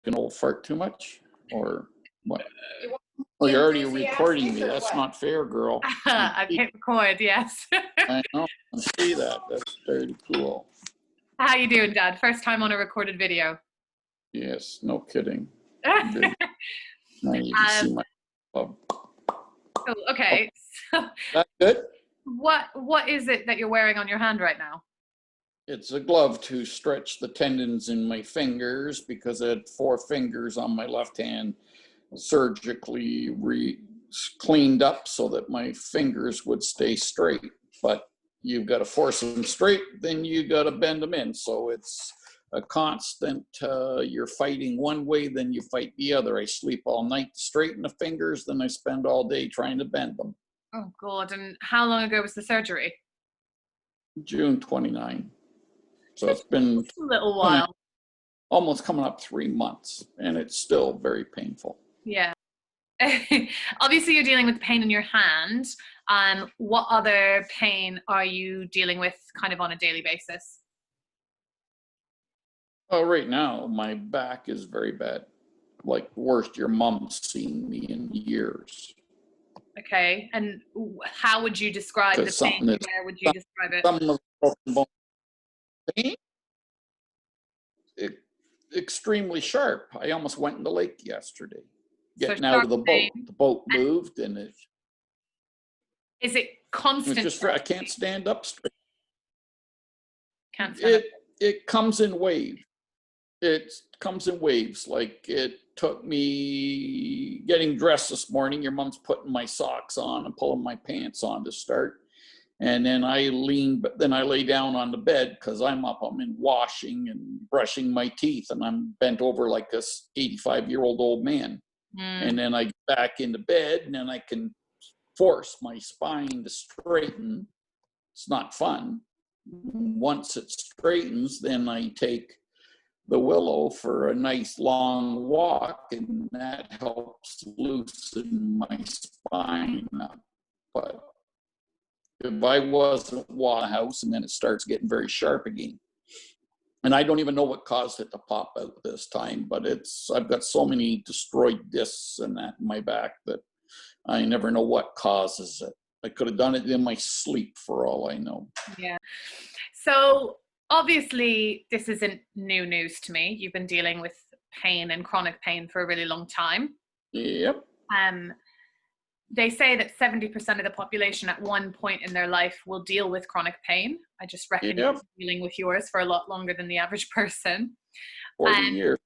gonna fart too much, or what? Oh, you're already recording me. That's not fair, girl. I've hit record, yes. I know. I see that. That's very cool. How you doing, Dad? First time on a recorded video. Yes, no kidding. Now you can see my club. Oh, okay. So That's good. what is it that you're wearing on your hand right now? It's a glove to stretch the tendons in my fingers because I had 4 fingers on my left hand surgically cleaned up so that my fingers would stay straight. But you've got to force them straight, then you got to bend them in. So it's a constant, you're fighting one way, then you fight the other. I sleep all night to straighten the fingers, then I spend all day trying to bend them. Oh, God. And how long ago was the surgery? June 29. So it's been a little while. Almost coming up 3 months, and it's still very painful. Yeah. Obviously, you're dealing with pain in your hand. What other pain are you dealing with kind of on a daily basis? Oh, right now, my back is very bad. Like worst your mom's seen me in years. Okay. And how would you describe the pain? Where would you describe it? Some of the bone pain, extremely sharp. I almost went in the lake yesterday, getting out of the boat. Pain. The boat moved, and is it constant? It's just I can't stand up straight. Can't stand up. It comes in waves. It comes in waves. Like it took me getting dressed this morning. Your mom's putting my socks on and pulling my pants on to start. And then I lay down on the bed because I'm washing and brushing my teeth, and I'm bent over like this 85-year-old old man. And then I get back into bed, and then I can force my spine to straighten. It's not fun. Once it straightens, then I take the willow for a nice long walk, and that helps loosen my spine up. But if I wasn't walking the house, and then it starts getting very sharp again. And I don't even know what caused it to pop out this time, but I've got so many destroyed discs and that in my back that I never know what causes it. I could have done it in my sleep for all I know. Yeah. So obviously this isn't new news to me. You've been dealing with pain and chronic pain for a really long time. Yep. They say that 70% of the population at one point in their life will deal with chronic pain. I just reckon you're dealing with yours for a lot longer than the average person. 40 years.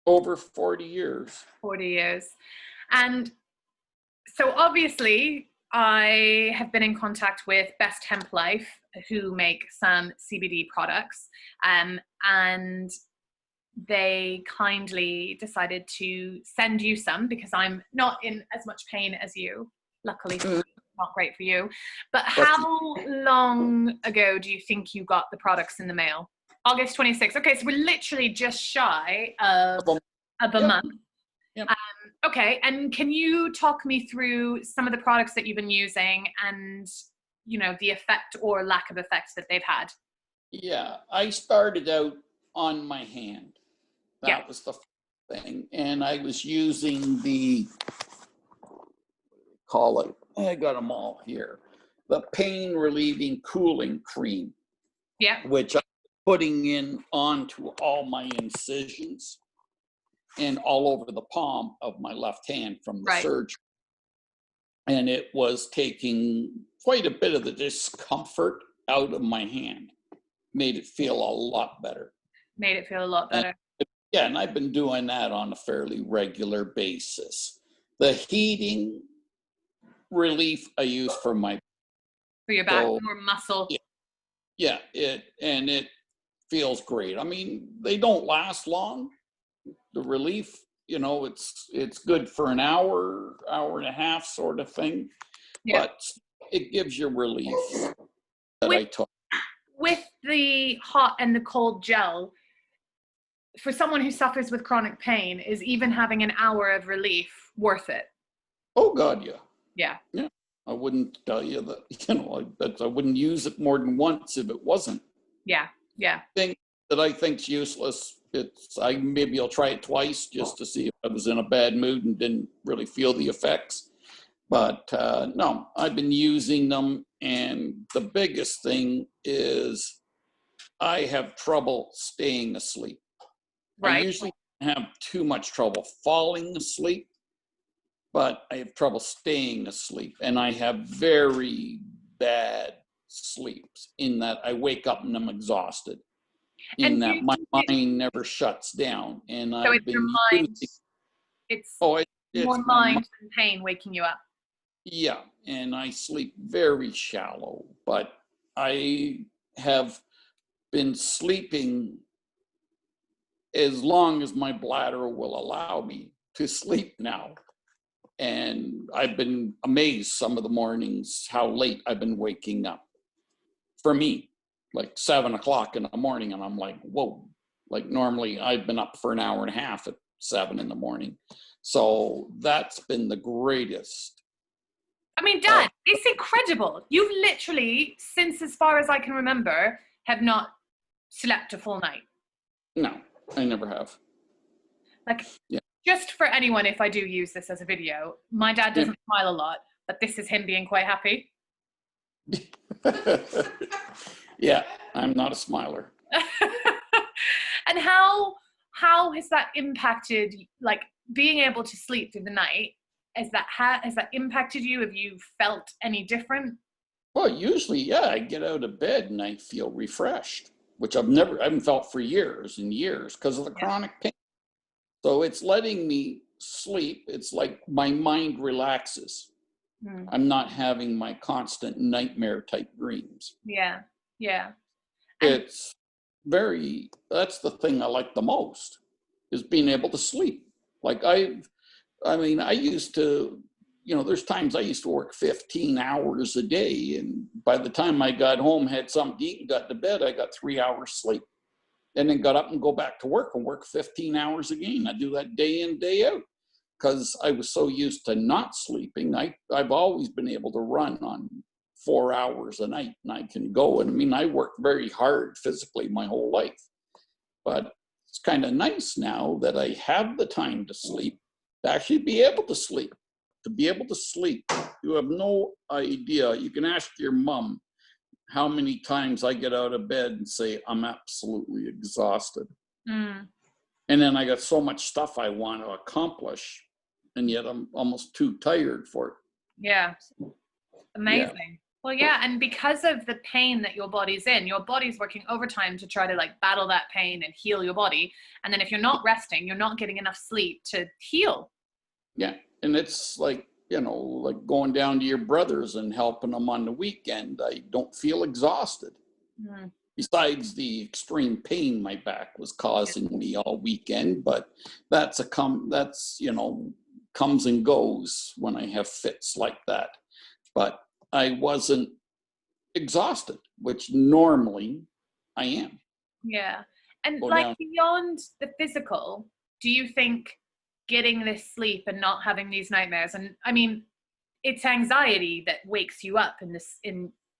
Over 40 years. 40 years. And so obviously I have been in contact with Best Hemp Life, who make some CBD products, and they kindly decided to send you some because I'm not in as much pain as you. Luckily, not great for you. But how long ago do you think you got the products in the mail? August 26th. Okay, so we're literally just shy of a month. Yep. Okay, and can you talk me through some of the products that you've been using and, the effect or lack of effect that they've had? Yeah, I started out on my hand. That was the thing. And I was using I got them all here, the pain relieving cooling cream. Yeah. Which I'm putting in onto all my incisions and all over the palm of my left hand from the surgery. And it was taking quite a bit of the discomfort out of my hand. Made it feel a lot better. And I've been doing that on a fairly regular basis. The heating relief I use for your back, more muscle. Yeah, it feels great. I mean, they don't last long. The relief, it's good for an hour and a half sort of thing. Yeah. But it gives you relief that I took. With the hot and the cold gel, for someone who suffers with chronic pain, is even having an hour of relief worth it? Oh, God, yeah. Yeah. Yeah. I wouldn't tell you that, I wouldn't use it more than once if it wasn't. Yeah. Yeah. Thing that I think's useless maybe I'll try it twice just to see if I was in a bad mood and didn't really feel the effects. But no, I've been using them, and the biggest thing is I have trouble staying asleep. I Right. usually have too much trouble falling asleep, but I have trouble staying asleep, and I have very bad sleeps in that I wake up and I'm exhausted, in And that my mind never shuts down. And so I've it's your been mind, using, it's oh, more it's my mind. mind than pain waking you up. Yeah, and I sleep very shallow, but I have been sleeping as long as my bladder will allow me to sleep now. And I've been amazed some of the mornings how late I've been waking up. For me, like 7 o'clock in the morning, and I'm like, whoa. Like normally I've been up for an hour and a half at 7 in the morning. So that's been the greatest. I mean, Dad, it's incredible. You've literally, since as far as I can remember, have not slept a full night. No, I never have. Like, Yeah. just for anyone, if I do use this as a video, my dad doesn't smile a lot, but this is him being quite happy. Yeah, I'm not a smiler. And how has that impacted, like, being able to sleep through the night? Has that impacted you? Have you felt any different? Well, usually, yeah, I get out of bed and I feel refreshed, which I haven't felt for years and years because of the chronic pain. So it's letting me sleep. It's like my mind relaxes. I'm not having my constant nightmare type dreams. Yeah. It's that's the thing I like the most, is being able to sleep. Like I mean, I used to, there's times I used to work 15 hours a day. And by the time I got home, had something to eat and got to bed, I got 3 hours sleep. And then got up and go back to work and work 15 hours again. I do that day in, day out, because I was so used to not sleeping. I've always been able to run on 4 hours a night, and I can go. And I mean, I worked very hard physically my whole life, but it's kind of nice now that I have the time to sleep, to actually be able to sleep. To be able to sleep, you have no idea. You can ask your mom how many times I get out of bed and say, I'm absolutely exhausted. And then I got so much stuff I want to accomplish, and yet I'm almost too tired for it. Yeah. Amazing. Yeah. Well, yeah, and because of the pain that your body's in, your body's working overtime to try to like battle that pain and heal your body. And then if you're not resting, you're not getting enough sleep to heal. Yeah. And it's like, like going down to your brothers and helping them on the weekend. I don't feel exhausted. Besides the extreme pain my back was causing me all weekend, but that's comes and goes when I have fits like that. But I wasn't exhausted, which normally I am. Yeah. And beyond the physical, do you think getting this sleep and not having these nightmares, and I mean, it's anxiety that wakes you up in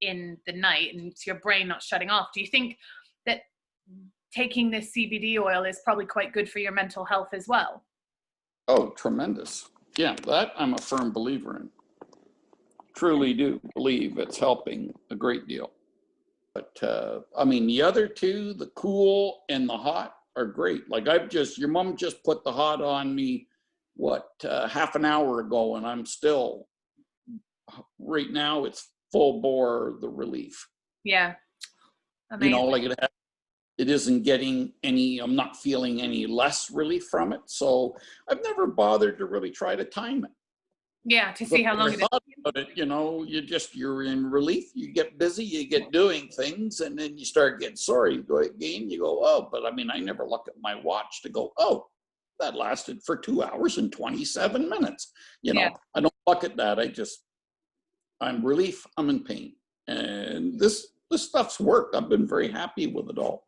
the night, and it's your brain not shutting off. Do you think that taking this CBD oil is probably quite good for your mental health as well? Oh, tremendous. Yeah, that I'm a firm believer in. Truly do believe it's helping a great deal. But I mean, the other two, the cool and the hot, are great. Like your mom just put the hot on me, half an hour ago, and I'm still, right now, it's full bore, the relief. Yeah. Amazing. It isn't getting I'm not feeling any less relief from it. So I've never bothered to really try to time it. Yeah, to see how long it is. About it, you're in relief, you get busy, you get doing things, and then you start getting sorry. You go again, you go, oh, but I mean, I never look at my watch to go, oh, that lasted for 2 hours and 27 minutes. I don't look at that. I'm relief, I'm in pain. And this stuff's worked. I've been very happy with it all.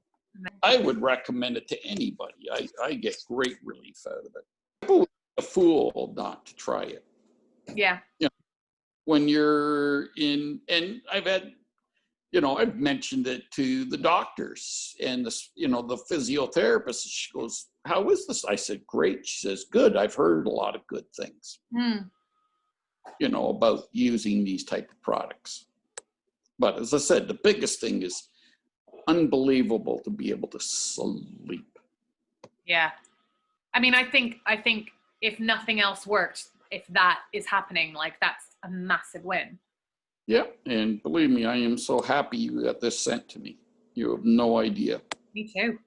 I would recommend it to anybody. I get great relief out of it. People would be a fool not to try it. Yeah. When you're in, and I've had You know, I've mentioned it to the doctors and this, you know, the physiotherapist. She goes, "How is this?" I said, "Great." She says, "Good. I've heard a lot of good things, you know, about using these type of products." But as I said, the biggest thing is unbelievable to be able to sleep. Yeah. I mean, I think if nothing else worked, if that is happening, like that's a massive win. Yeah, and believe me, I am so happy you got this sent to me. You have no idea. Me too.